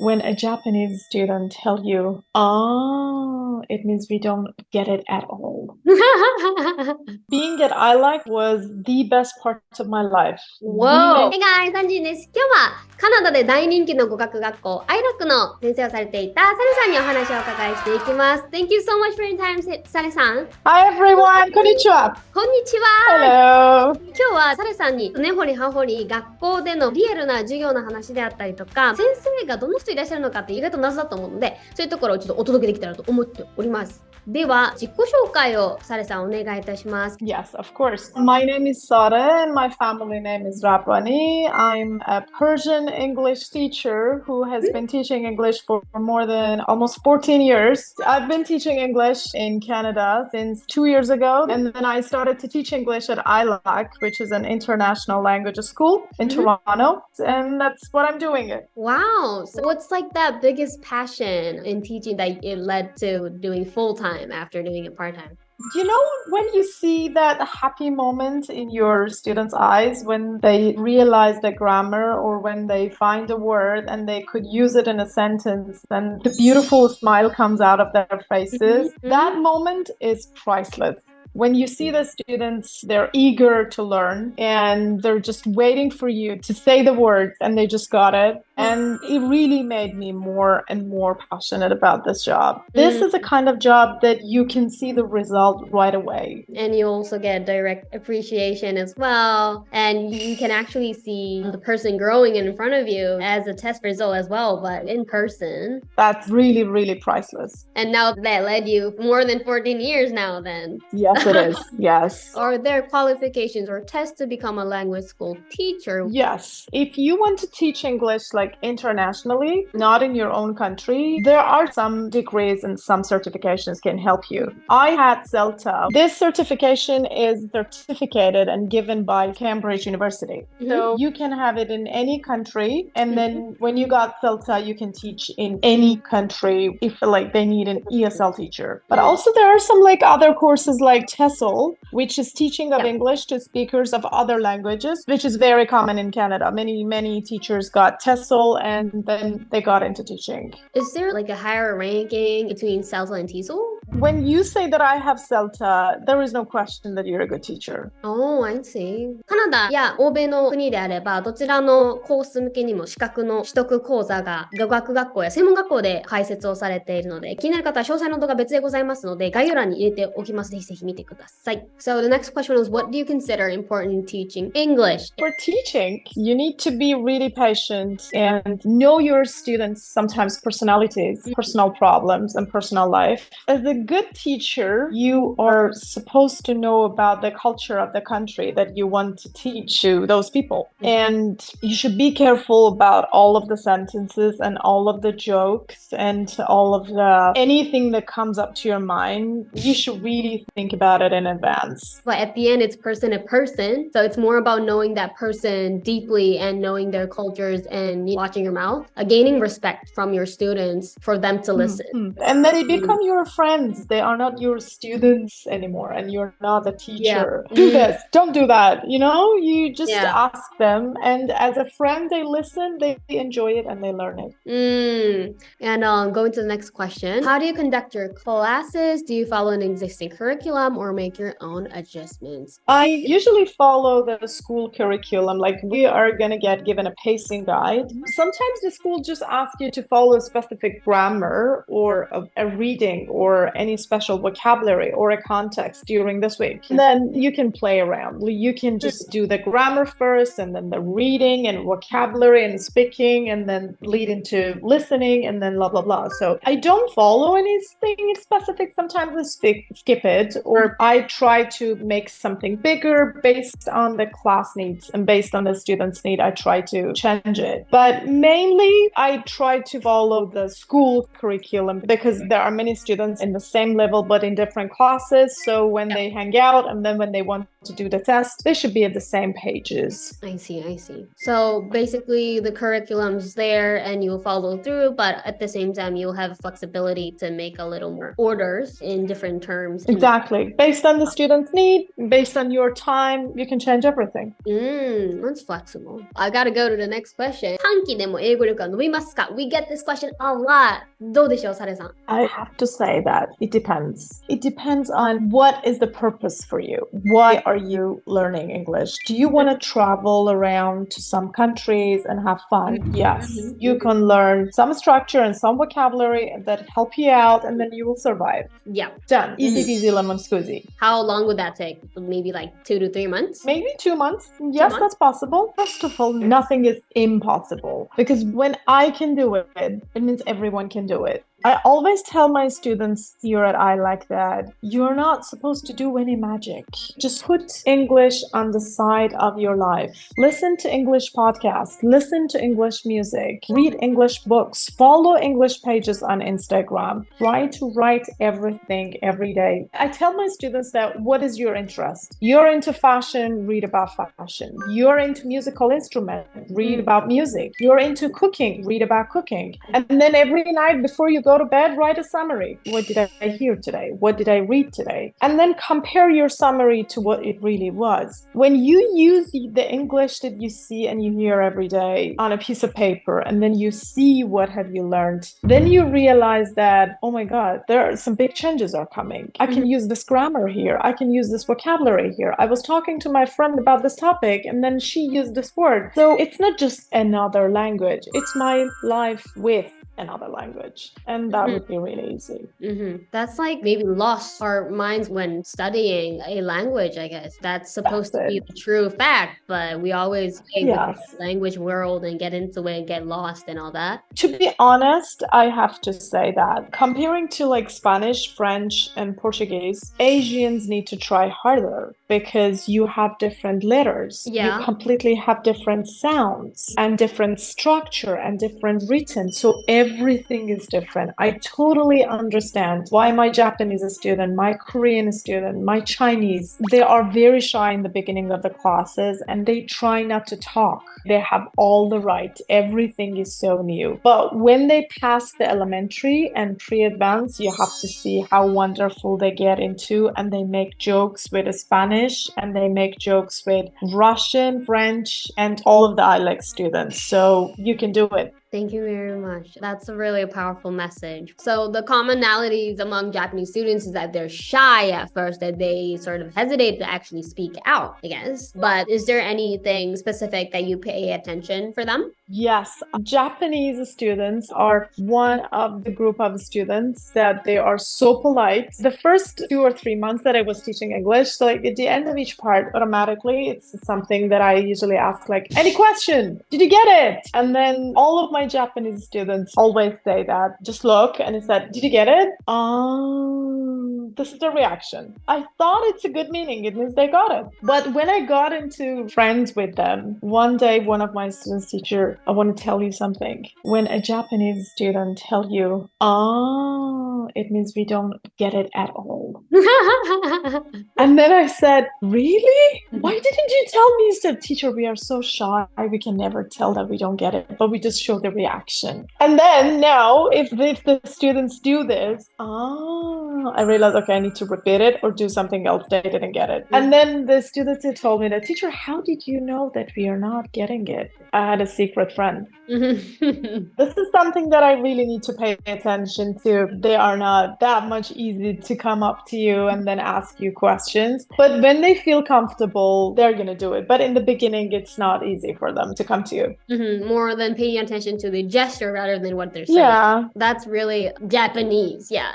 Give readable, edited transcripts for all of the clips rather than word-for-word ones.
when a Japanese student tell you, "Ah," it means we don't get it at all. Being at ILAC was the best part of my life. Wow! Hey guys, サンジンです。今日はカナダで大人気の語学学校 ILAC の先生をされていたサレさんにお話をお伺いしていきます。Thank you so much for your time, サレさん。Hi everyone! こんにちは。こんにちは。Hello! 今日はサレさんに根掘り葉掘り学校でのリアルな授業の話であったりとか、先生がどの人いらっしゃるのかって意外と謎だと思うので、そういうところをちょっとお届けできたらと思っております。では、自己紹介をサレさんお願いいたします。Yes, of course. My name is Sara and my family name is Rabani. I'm a Persian English teacher who has been teaching English for more than almost 14 years. I've been teaching English in Canada since 2 years ago, and then I started to teach English at ILAC, which is an international language school in Toronto, and that's what I'm doing. Wow. So what's like that biggest passion in teaching that it led to doing full-time after doing it part-time? You know, when you see that happy moment in your students' eyes when they realize the grammar or when they find a word and they could use it in a sentence and the beautiful smile comes out of their faces, that moment is priceless. When you see the students, they're eager to learn and they're just waiting for you to say the words and they just got it. And it really made me more and more passionate about this job. This is a kind of job that you can see the result right away. And you also get direct appreciation as well. And you can actually see the person growing in front of you as a test result as well, but in person. That's really, really priceless. And now that led you more than 14 years now then. Yes, it is. Yes. Are there qualifications or tests to become a language school teacher? Yes. If you want to teach English like internationally, not in your own country, there are some degrees and some certifications can help you. I had CELTA. This certification is certificacated and given by Cambridge University. So you can have it in any country. And then when you got CELTA, you can teach in any country if like they need an ESL teacher. But also there are some like other courses like TESOL, which is teaching of English to speakers of other languages, which is very common in Canada. Many teachers got TESOL and then they got into teaching. Is there like a higher ranking between CELTA and TESOL? When you say that I have CELTA, there is no question that you're a good teacher. Oh, I see. カナダや欧米の国であれば、どちらのコース向けにも資格の取得講座が語学学校や専門学校で開設をされているので、気になる方は詳細の動画別でございますので、概要欄に入れておきます。ぜひぜひ見てください。So the next question is, what do you consider important in teaching English? For teaching, you need to be really patient and know your students' sometimes personalities, personal problems, and personal life. As a good teacher, you are supposed to know about the culture of the country that you want to teach to those people. And you should be careful about all of the sentences and all of the jokes and all of the anything that comes up to your mind. You should really think about it in advance. But at the end, it's person to person. So it's more about knowing that person deeply and knowing their cultures and watching your mouth, gaining respect from your students for them to listen. And then they become your friends. They are not your students anymore and you're not the teacher. Do this, don't do that. You know, you just ask them and as a friend, they listen, they enjoy it and they learn it. And going to the next question. How do you conduct your classes? Do you follow an existing curriculum or make your own adjustments? I usually follow the school curriculum. Like we are going to get given a pacing guide. Sometimes the school just asks you to follow a specific grammar or a reading or any special vocabulary or a context during this week. And then you can play around. You can just do the grammar first and then the reading and vocabulary and speaking and then lead into listening and then blah, blah, blah. So I don't follow anything specific. Sometimes I skip it or I try to make something bigger based on the class needs and based on the student's need. I try to change it. But mainly I try to follow the school curriculum because there are many students in the same level but in different classes. So when they hang out and then when they want to do the test, they should be at the same pages. I see. So basically the curriculum's there and you'll follow through, but at the same time you'll have flexibility to make a little more orders in different terms. Exactly. Based on the student's need, based on your time, you can change everything. That's flexible. I gotta go to the next question. 短期でも英語力は伸びますか? We get this question a lot. どうでしょう、サレさん? I have to say that it depends. It depends on what is the purpose for you. Why are you learning English? Do you want to travel around to some countries and have fun? Yes. You can learn some structure and some vocabulary that help you out and then you will survive. Yeah. Done. Easy peasy lemon squeezy. How long would that take? Maybe like 2 to 3 months? Maybe 2 months. Yes, that's possible. First of all, nothing is impossible because when I can do it, it means everyone can do it. I always tell my students here at ILAC that you're not supposed to do any magic. Just put English on the side of your life. Listen to English podcasts, listen to English music, read English books, follow English pages on Instagram. Try to write everything every day. I tell my students that what is your interest? You're into fashion, read about fashion. You're into musical instruments, read about music. You're into cooking, read about cooking. And then every night before you go to bed, write a summary. What did I hear today? What did I read today? And then compare your summary to what it really was. When you use the English that you see and you hear every day on a piece of paper, and then you see what have you learned, then you realize that, oh my God, there are some big changes are coming. I can use this grammar here. I can use this vocabulary here. I was talking to my friend about this topic, and then she used this word. So it's not just another language. It's my life with another language, and that would be really easy. That's like maybe lost our minds when studying a language, I guess. That's supposed to be the true fact, but we always think the language world and get into it and get lost and all that. To be honest, I have to say that comparing to like Spanish, French, and Portuguese, Asians need to try harder because you have different letters. You completely have different sounds and different structure and different written. So everything is different. I totally understand why my Japanese student, my Korean student, my Chinese, they are very shy in the beginning of the classes and they try not to talk. They have all the right. Everything is so new. But when they pass the elementary and pre-advanced, you have to see how wonderful they get into, and they make jokes with Spanish and they make jokes with Russian, French, and all of the ILAC students. So you can do it. Thank you very much. That's a really powerful message. So the commonalities among Japanese students is that they're shy at first, that they sort of hesitate to actually speak out, I guess. But is there anything specific that you pay attention for them? Yes, Japanese students are one of the group of students that they are so polite. The first 2 or 3 months that I was teaching English, so like at the end of each part, automatically, it's something that I usually ask like, any question? Did you get it? And then all of my Japanese students always say that, just look, and it said, did you get it? This is the reaction. I thought it's a good meaning. It means they got it. But when I got into friends with them, one day, one of my students' teacher, I want to tell you something. When a Japanese student tell you, it means we don't get it at all. And then I said, really? Why didn't you tell me? He said, teacher, we are so shy. We can never tell that we don't get it, but we just show the reaction. And then now, if the students do this, I realized, okay, I need to repeat it or do something else. They didn't get it. And then the students told me that, teacher, how did you know that we are not getting it? I had a secret friend. This is something that I really need to pay attention to. They are not that much easy to come up to you and then ask you questions. But when they feel comfortable, they're going to do it. But in the beginning, it's not easy for them to come to you. More than paying attention to the gesture rather than what they're saying. Yeah. That's really Japanese. Yeah.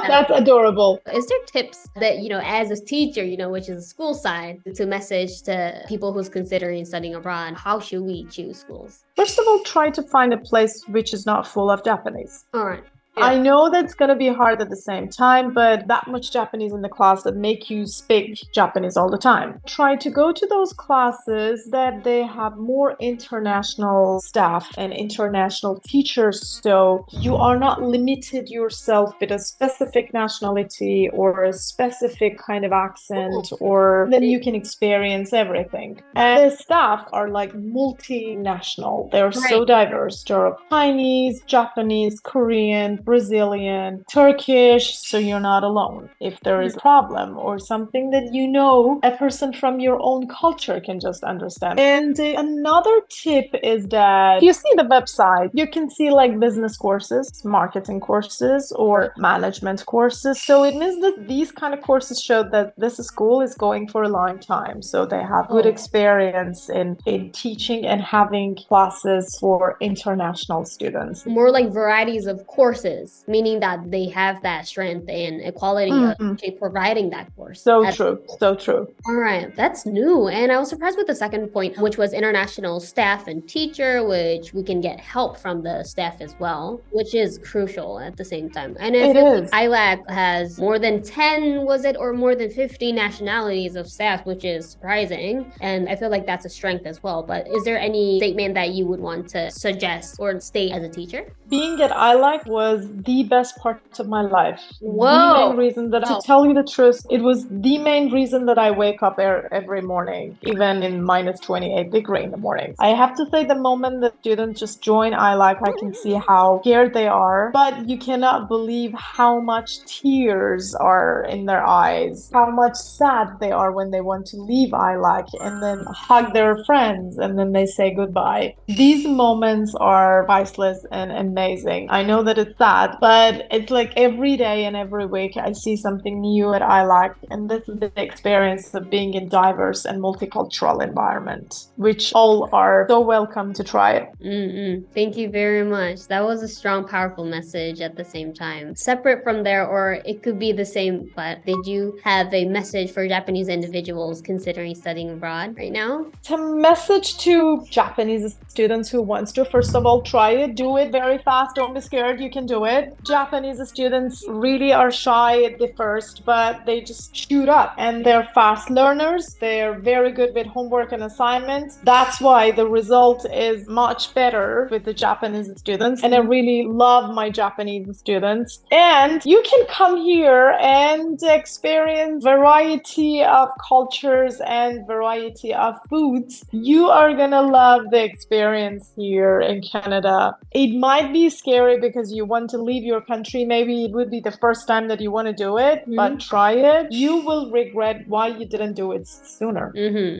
That's adorable. Is there tips that, as a teacher, which is a school side, to message to people who's considering studying abroad? How should we choose schools? First of all, try to find a place which is not full of Japanese. All right. I know that's going to be hard at the same time, but that much Japanese in the class that make you speak Japanese all the time. Try to go to those classes that they have more international staff and international teachers, so you are not limited yourself with a specific nationality or a specific kind of accent, or then you can experience everything. And the staff are like multinational. They're so diverse. There are Chinese, Japanese, Korean, Brazilian, Turkish, so you're not alone. If there is a problem or something that you know, a person from your own culture can just understand. And another tip is that you see the website, you can see like business courses, marketing courses, or management courses. So it means that these kind of courses show that this school is going for a long time. So they have good experience in teaching and having classes for international students. More like varieties of courses, meaning that they have that strength and equality of actually providing that course. So true. All right, that's new. And I was surprised with the second point, which was international staff and teacher, which we can get help from the staff as well, which is crucial at the same time. And I feel like ILAC has more than 10, was it, or more than 50 nationalities of staff, which is surprising. And I feel like that's a strength as well. But is there any statement that you would want to suggest or state as a teacher? Being at ILAC was the best part of my life. Whoa. The main reason that, to tell you the truth, it was the main reason that I wake up every morning, even in minus 28 degree in the morning. I have to say, the moment that students just join ILAC, I can see how scared they are, but you cannot believe how much tears are in their eyes, how much sad they are when they want to leave ILAC and then hug their friends and then they say goodbye. These moments are priceless and amazing. I know that it's sad, but it's like every day and every week I see something new at ILAC, and this is the experience of being in diverse and multicultural environment, which all are so welcome to try it. Thank you very much. That was a strong, powerful message at the same time. Separate from there, or it could be the same, but did you have a message for Japanese individuals considering studying abroad right now? It's a message to Japanese students who wants to, first of all, try it, do it very fast, don't be scared, you can do it. Japanese students really are shy at the first, but they just shoot up and they're fast learners. They're very good with homework and assignments. That's why the result is much better with the Japanese students. And I really love my Japanese students. And you can come here and experience variety of cultures and variety of foods. You are gonna love the experience here in Canada. It might be scary because you want to leave your country. Maybe it would be the first time that you want to do it, but try it. You will regret why you didn't do it sooner.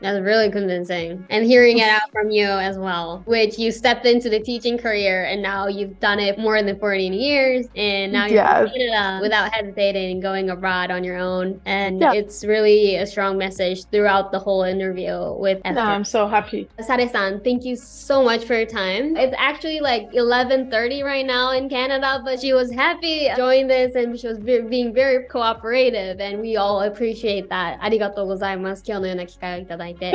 That's really convincing. And hearing it out from you as well, which you stepped into the teaching career and now you've done it more than 14 years and now you're in Canada without hesitating and going abroad on your own. And it's really a strong message throughout the whole interview with Esther. No, I'm so happy. Sare-san, thank you so much for your time. It's actually like 11:30 right now in Canada, but she was happy to join this and she was being very cooperative, and we all appreciate that. ありがとうございます。今日のような機会をいただいて。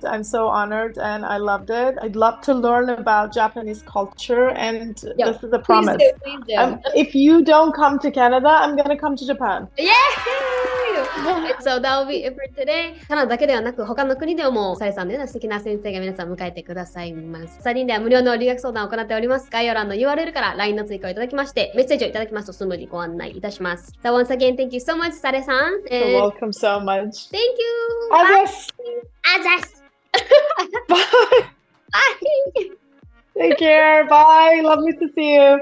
I'm so honored and I loved it. I'd love to learn about Japanese culture, and this is a promise. Please do. If you don't come to Canada, I'm gonna come to Japan. Yay! So that will be it for today. カナダだけではなく他の国でもサリさんのような素敵な先生が皆さん迎えてくださいます。LINEでは無料の留学相談を行っております。概要欄の URL から LINE の追加をいただきまして、メッセージをいただきますとスムーズにご案内いたします。So once again, thank you so much, サレさん。You're welcome so much. Thank you. Azas. Azas. Bye. Bye. Take care. Bye. Lovely to see you.